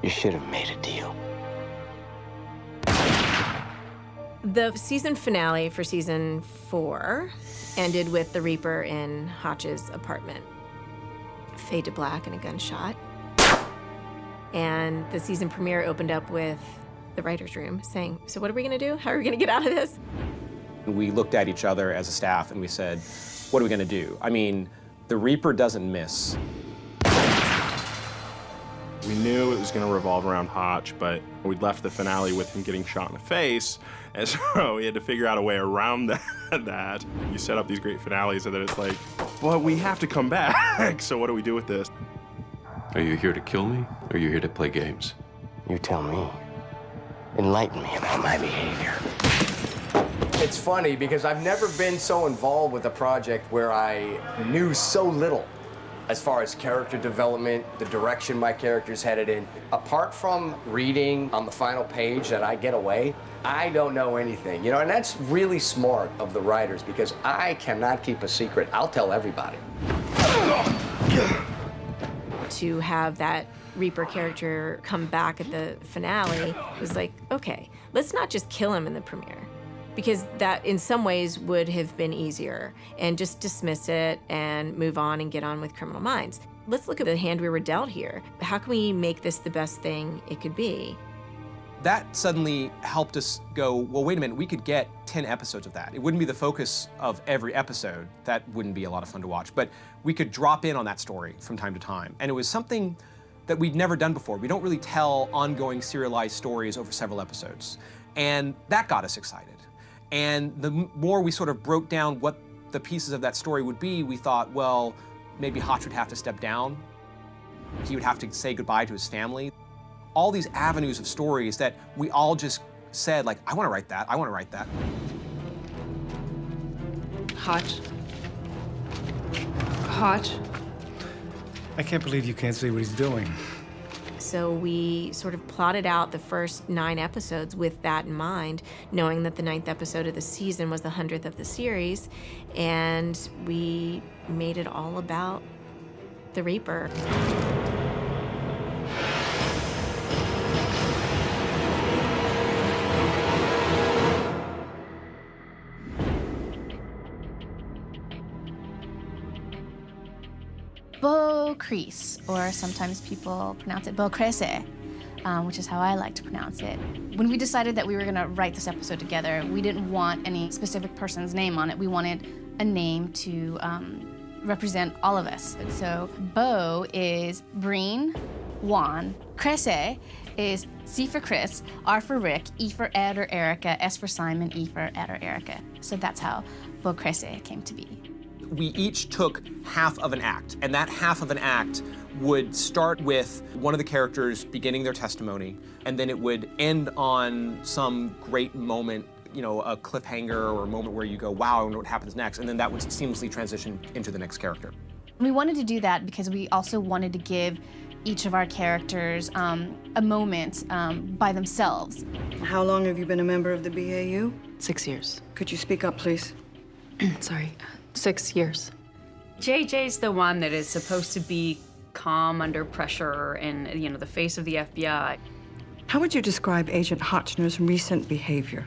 You should have made a deal. The season finale for season 4 ended with the Reaper in Hotch's apartment. Fade to black and a gunshot. And the season premiere opened up with the writer's room saying, so what are we gonna do? How are we gonna get out of this? We looked at each other as a staff and we said, what are we gonna do? I mean, the Reaper doesn't miss. We knew it was going to revolve around Hotch, but we'd left the finale with him getting shot in the face, and so we had to figure out a way around that. You set up these great finales, and then it's like, well, we have to come back, so what do we do with this? Are you here to kill me, or are you here to play games? You tell me. Enlighten me about my behavior. It's funny because I've never been so involved with a project where I knew so little as far as character development, the direction my character's headed in. Apart from reading on the final page that I get away, I don't know anything, and that's really smart of the writers because I cannot keep a secret. I'll tell everybody. To have that Reaper character come back at the finale was like, okay, let's not just kill him in the premiere, because that in some ways would have been easier, and just dismiss it and move on and get on with Criminal Minds. Let's look at the hand we were dealt here. How can we make this the best thing it could be? That suddenly helped us go, well, wait a minute, we could get 10 episodes of that. It wouldn't be the focus of every episode. That wouldn't be a lot of fun to watch, but we could drop in on that story from time to time. And it was something that we'd never done before. We don't really tell ongoing serialized stories over several episodes. And that got us excited. And the more we sort of broke down what the pieces of that story would be, we thought, well, maybe Hotch would have to step down. He would have to say goodbye to his family. All these avenues of stories that we all just said, like, I want to write that, I want to write that. Hotch. Hotch. I can't believe you can't see what he's doing. So we sort of plotted out the first 9 episodes with that in mind, knowing that the 9th episode of the season was the 100th of the series, and we made it all about the Reaper. Beau Crease, or sometimes people pronounce it Beau Cresse, which is how I like to pronounce it. When we decided that we were gonna write this episode together, we didn't want any specific person's name on it. We wanted a name to represent all of us. So Beau is Breen, Juan. Cresse is C for Chris, R for Rick, E for Ed or Erica, S for Simon, E for Ed or Erica. So that's how Beau Cresse came to be. We each took half of an act, and that half of an act would start with one of the characters beginning their testimony, and then it would end on some great moment, a cliffhanger or a moment where you go, wow, I wonder what happens next, and then that would seamlessly transition into the next character. We wanted to do that because we also wanted to give each of our characters a moment by themselves. How long have you been a member of the BAU? 6 years. Could you speak up, please? Sorry, 6 years. JJ's the one that is supposed to be calm under pressure and, the face of the FBI. How would you describe Agent Hotchner's recent behavior?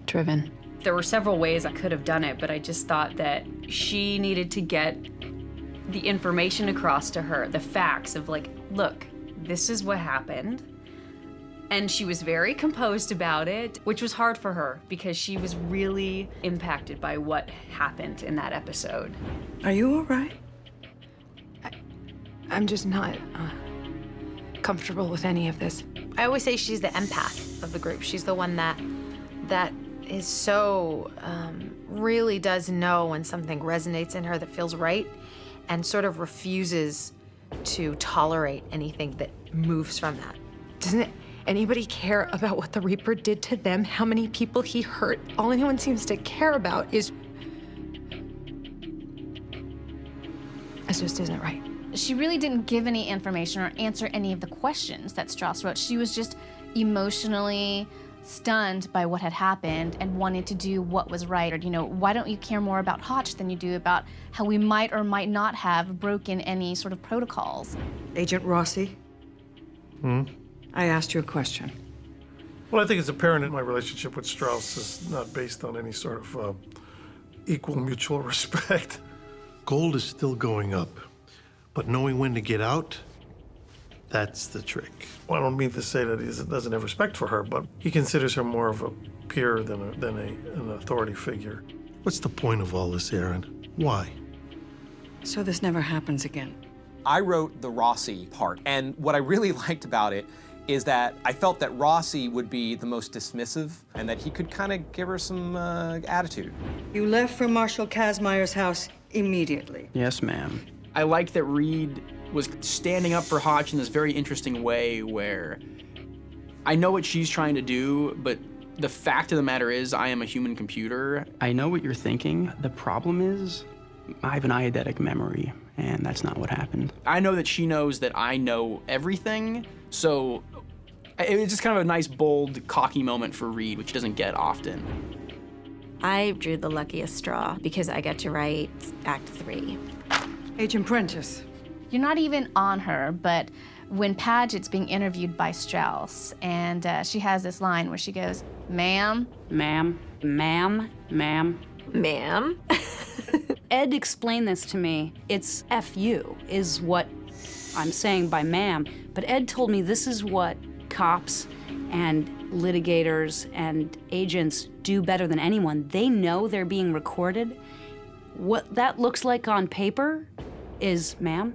Driven. There were several ways I could have done it, but I just thought that she needed to get the information across to her, the facts of like, look, this is what happened. And she was very composed about it, which was hard for her because she was really impacted by what happened in that episode. Are you all right? I'm just not comfortable with any of this. I always say she's the empath of the group. She's the one that is so, really does know when something resonates in her that feels right and sort of refuses to tolerate anything that moves from that. Doesn't anybody care about what the Reaper did to them? How many people he hurt? All anyone seems to care about is... This just isn't right. She really didn't give any information or answer any of the questions that Strauss wrote. She was just emotionally stunned by what had happened and wanted to do what was right. Or, why don't you care more about Hotch than you do about how we might or might not have broken any sort of protocols? Agent Rossi? I asked you a question. Well, I think it's apparent that my relationship with Strauss is not based on any sort of equal mutual respect. Gold is still going up, but knowing when to get out, that's the trick. Well, I don't mean to say that he doesn't have respect for her, but he considers her more of a peer than an authority figure. What's the point of all this, Aaron? Why? So this never happens again. I wrote the Rossi part, and what I really liked about it is that I felt that Rossi would be the most dismissive and that he could kind of give her some attitude. You left for Marshal Kazmaier's house immediately. Yes, ma'am. I like that Reed was standing up for Hotch in this very interesting way where I know what she's trying to do, but the fact of the matter is I am a human computer. I know what you're thinking. The problem is I have an eidetic memory, and that's not what happened. I know that she knows that I know everything, so it's just kind of a nice, bold, cocky moment for Reed, which doesn't get often. I drew the luckiest straw because I got to write Act 3. Agent Prentice. You're not even on her, but when Paget's being interviewed by Strauss, and she has this line where she goes, "Ma'am." Ma'am. Ma'am. Ma'am. Ma'am. Ed explained this to me. It's F-U is what I'm saying by ma'am, but Ed told me this is what cops and litigators and agents do better than anyone. They know they're being recorded. What that looks like on paper is, ma'am.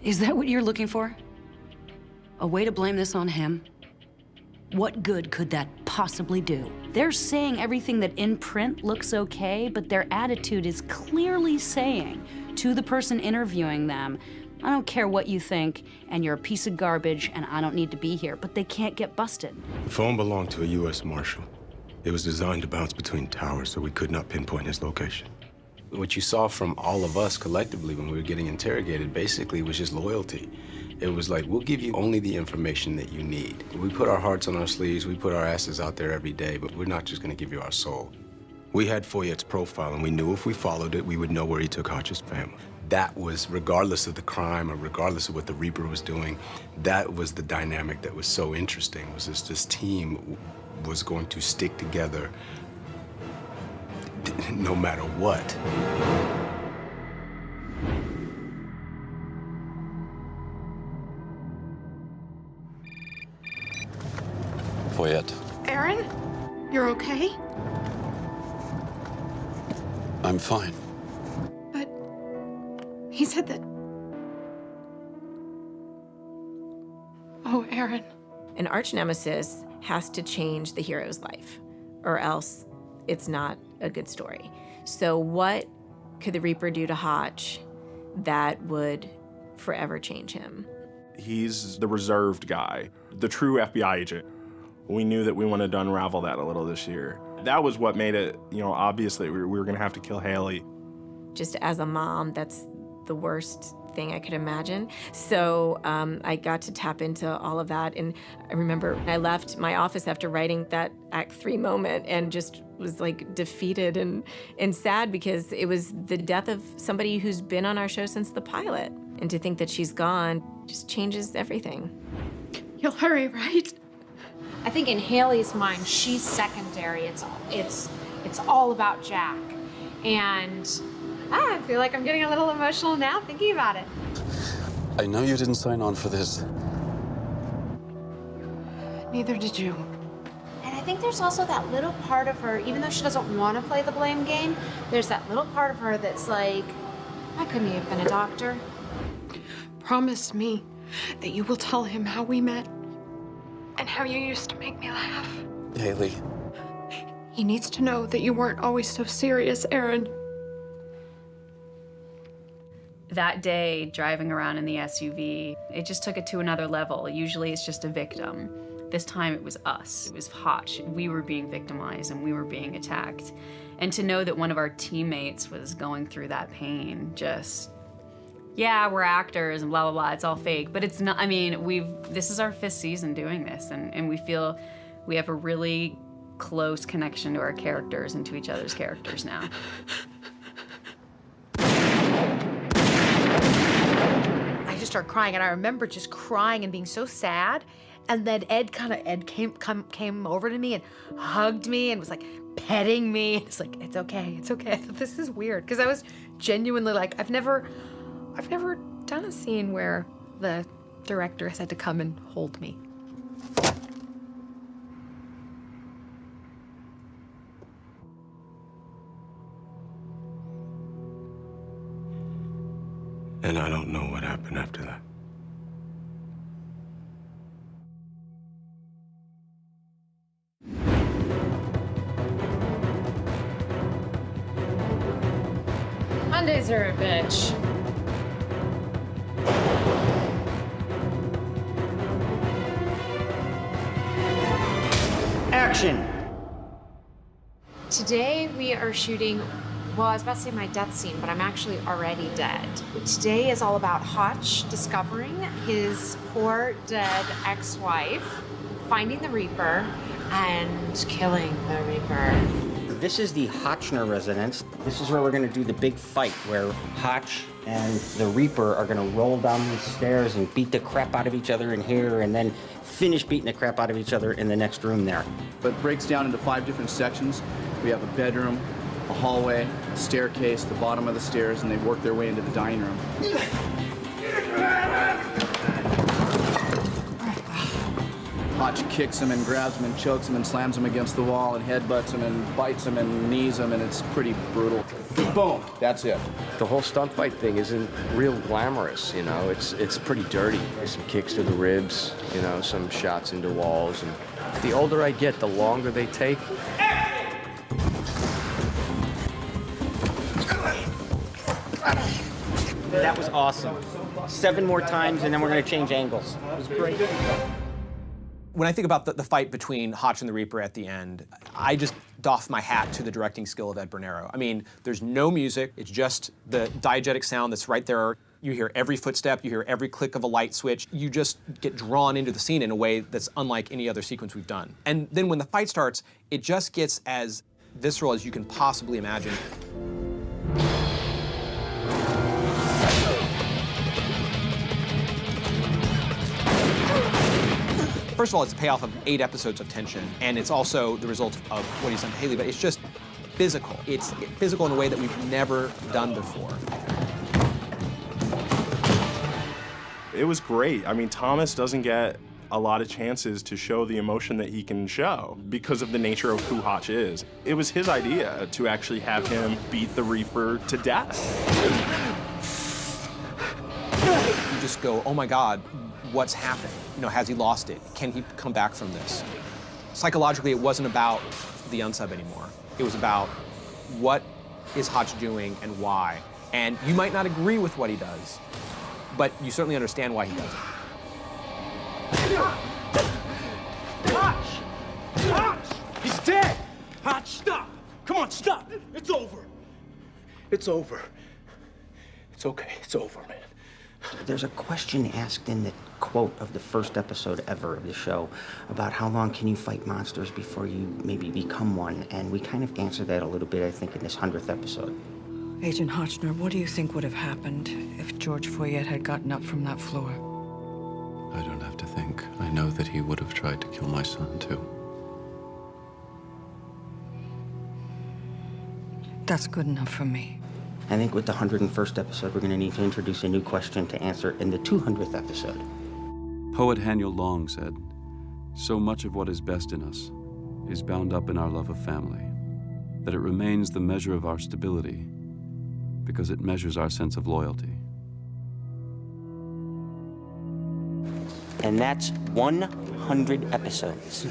Is that what you're looking for? A way to blame this on him? What good could that possibly do? They're saying everything that in print looks okay, but their attitude is clearly saying to the person interviewing them, I don't care what you think, and you're a piece of garbage, and I don't need to be here, but they can't get busted. The phone belonged to a U.S. Marshal. It was designed to bounce between towers, so we could not pinpoint his location. What you saw from all of us collectively when we were getting interrogated basically was just loyalty. It was like, we'll give you only the information that you need. We put our hearts on our sleeves, we put our asses out there every day, but we're not just gonna give you our soul. We had Foyet's profile, and we knew if we followed it, we would know where he took Hotch's family. That was, regardless of the crime or regardless of what the Reaper was doing, that was the dynamic that was so interesting, was this team was going to stick together no matter what. Foyet. Aaron? You're okay? I'm fine. But he said that... Oh, Aaron. An arch nemesis has to change the hero's life, or else it's not a good story. So what could the Reaper do to Hotch that would forever change him? He's the reserved guy, the true FBI agent. We knew that we wanted to unravel that a little this year. That was what made it, obvious that we were gonna have to kill Haley. Just as a mom, that's the worst thing I could imagine. So I got to tap into all of that. And I remember I left my office after writing that Act 3 moment and just was like defeated and sad because it was the death of somebody who's been on our show since the pilot. And to think that she's gone just changes everything. You'll hurry, right? I think in Haley's mind, she's secondary. It's all about Jack. And I feel like I'm getting a little emotional now thinking about it. I know you didn't sign on for this. Neither did you. And I think there's also that little part of her, even though she doesn't want to play the blame game, there's that little part of her that's like, I couldn't have been a doctor. Promise me that you will tell him how we met and how you used to make me laugh. Haley. He needs to know that you weren't always so serious, Aaron. That day, driving around in the SUV, it just took it to another level. Usually it's just a victim. This time it was us. It was Hotch. We were being victimized and we were being attacked. And to know that one of our teammates was going through that pain, just, yeah, we're actors and blah, blah, blah, it's all fake. But it's not, this is our 5th season doing this, and we feel we have a really close connection to our characters and to each other's characters now. I just started crying, and I remember just crying and being so sad. And then Ed came over to me and hugged me and was like petting me. It's like, it's okay, it's okay. I thought, this is weird, because I was genuinely like, I've never done a scene where the director has had to come and hold me. And I don't know what happened after that. Mondays are a bitch. Action! Today we are shooting, well, I was about to say my death scene, but I'm actually already dead. Today is all about Hotch discovering his poor dead ex-wife, finding the Reaper, and killing the Reaper. This is the Hotchner residence. This is where we're gonna do the big fight, where Hotch and the Reaper are gonna roll down these stairs and beat the crap out of each other in here, and then finish beating the crap out of each other in the next room there. But it breaks down into 5 different sections. We have a bedroom, a hallway, a staircase, the bottom of the stairs, and they work their way into the dining room. Hotch kicks him and grabs him and chokes him and slams him against the wall and headbutts him and bites him and knees him, and it's pretty brutal. Boom, that's it. The whole stunt fight thing isn't real glamorous, you know. It's pretty dirty. There's some kicks to the ribs, you know, some shots into walls. And the older I get, the longer they take. That was awesome. 7 more times, and then we're gonna change angles. It was great. When I think about the fight between Hotch and the Reaper at the end, I just doff my hat to the directing skill of Ed Bernero. I mean, there's no music, it's just the diegetic sound that's right there. You hear every footstep, you hear every click of a light switch. You just get drawn into the scene in a way that's unlike any other sequence we've done. And then when the fight starts, it just gets as visceral as you can possibly imagine. First of all, it's a payoff of 8 episodes of tension, and it's also the result of what he's done to Haley, but it's just physical. It's physical in a way that we've never done before. It was great. I mean, Thomas doesn't get a lot of chances to show the emotion that he can show because of the nature of who Hotch is. It was his idea to actually have him beat the Reaper to death. You just go, oh my God, what's happened? You know, has he lost it? Can he come back from this? Psychologically, it wasn't about the unsub anymore. It was about what is Hotch doing and why. And you might not agree with what he does, but you certainly understand why he does it. Hotch! Hotch! He's dead! Hotch, stop! Come on, stop! It's over. It's over. It's okay. It's over, man. There's a question asked in the quote of the first episode ever of the show about how long can you fight monsters before you maybe become one, and we kind of answered that a little bit, I think, in this 100th episode. Agent Hotchner, what do you think would have happened if George Foyet had gotten up from that floor? I don't have to think. I know that he would have tried to kill my son, too. That's good enough for me. I think with the 101st episode, we're going to need to introduce a new question to answer in the 200th episode. Poet Haniel Long said, "So much of what is best in us is bound up in our love of family, that it remains the measure of our stability because it measures our sense of loyalty." And that's 100 episodes.